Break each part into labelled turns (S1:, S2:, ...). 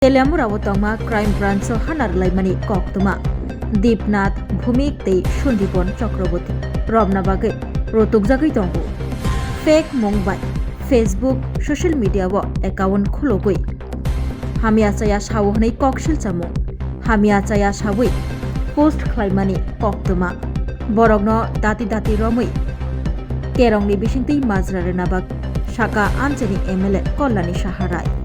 S1: Telamur awatongma crime branch hanar laimani koktuma Depnath Bhowmik tei Sandipan Chakrabortyno Romnabage rotukjagui tongo fake mongbai Facebook social media wo account khulogui hamiachaya sawo hnai koksil chamung hamiachaya sawui post khlaimani koktuma borokno dati romui kerongni bisingtei majrare nabak Saka Anjani MLA Kollani Saharai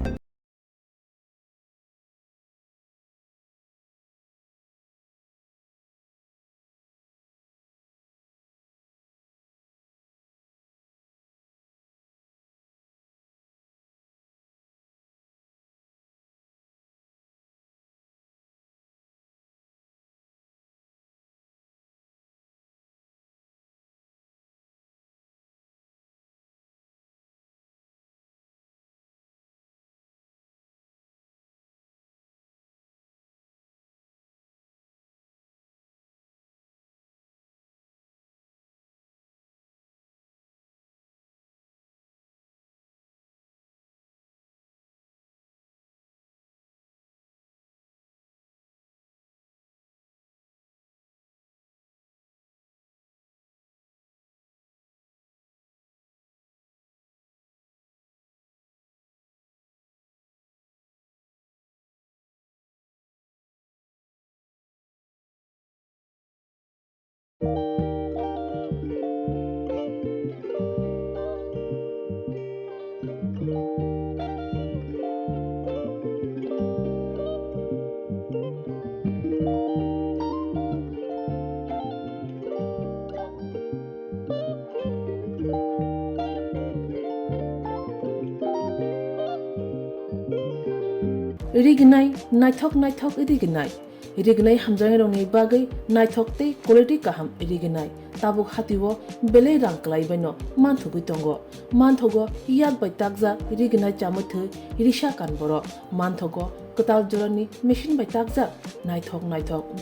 S2: Rignai Naitokjakha Rignai hamjangai rongni bagai Naitok tei quality kaham rignai tabuk hatiwo bele rang klaibaino manthugui tongo manthogo yak bai takja rignai chamuthu risa kanboro manthogo katal jorani machine bai takja Naitok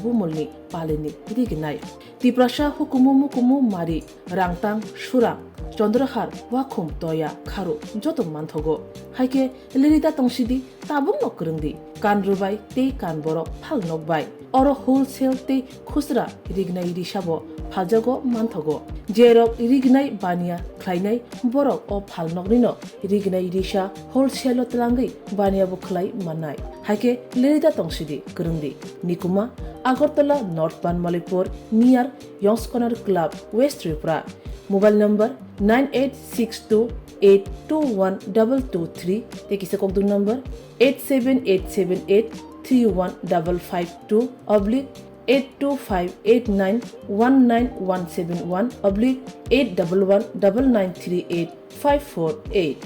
S2: bumulni palini rignai tiprasa hukumu mari rangtang surang Chandrahar wakhum toya kharu joto manthogo haike lerida tongsidi tabung nokrungdi kanrubai tei kanborok phalnokbai oro wholesale tei khusra rignai risabo phaljago manthogo jerok rignai bania khlainai borok o phalnognino rignai risa wholesale tlangai bania bo khlai manai haike lerida tongsidi krungdi nikuma Agartala Northbound Malipur near Young's Corner Club West Tripura Mobile number 9862821223 Tekisa kokdung number 87878315552 oblique 825891971 oblique 8119938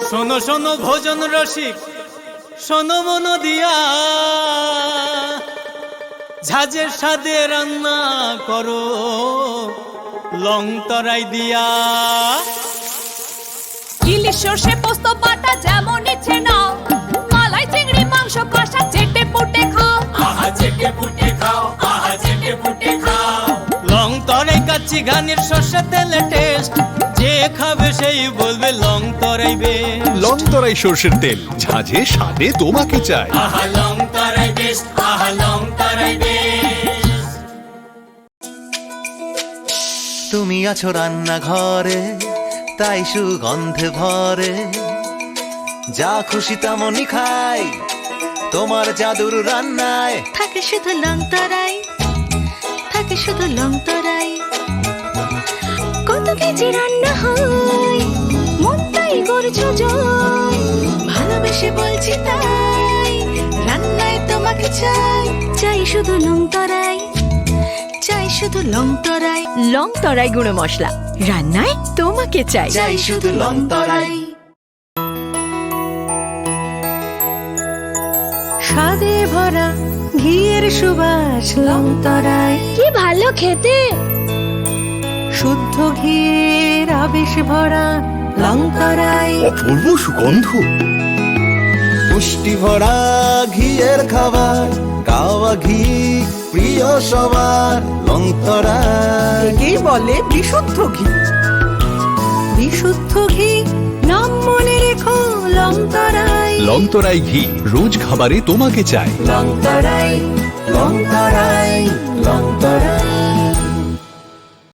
S3: শোনো শোনো ভোজন রসিক শোনো মন দিয়া ঝাঁঝের স্বাদে রান্না করো লং তরাই দিয়া
S4: ইলিশ সর্ষে পোস্ত বাটা যেমন ইচ্ছে নাও মালাই চিংড়ি মাংস কষা চেটে পুটে খাও
S3: আহা চেটে পুটে খাও আহা চেটে পুটে খাও লং তরাই কাচ্চি ঘানির সর্ষে তেলে টেস্ট যে খাবে সেই বলবে লং তরাই বেশ
S5: লং তরাই সরষের তেল ঝাঁঝে স্বাদে তোমাকে চাই
S3: আহা লং তরাই বেশ আহা লং তরাই বেশ
S6: তুমি আছো রান্না ঘরে তাই সুগন্ধে ভরে যা খুশি তেমনই খাই তোমার জাদুর রান্নায়
S7: থাকে শুধু লং তরাই থাকে শুধু লং তরাই কত কেজি রান্না হয় মনটাই করছো জয় ভালোবেসে বলছি তাই রান্নায় তোমাকে চাই চাই শুধু লং তরাই চাই শুধু লং তরাই গুঁড়ো মশলা রান্নায় তোমাকে চাই
S6: চাই শুধু লং তরাই
S7: স্বাদে ভরা ঘিয়ের সুবাস লং তরাই কি ভালো খেতে শুদ্ধ ঘিয়ের আবেশ ভরা লং তরাই
S5: অপূর্ব সুগন্ধ
S6: পুষ্টি ভরা ঘিয়ের খাবার কাওয়া ঘি প্রিয় সবার লং তরাই
S8: একেই বলে বিশুদ্ধ ঘি
S7: শুদ্ধ ঘি, নাম মনে রেখো লংতরাই।
S5: লংতরাই ঘি রোজ খাবারে তোমাকে চাই।
S6: লংতরাই লংতরাই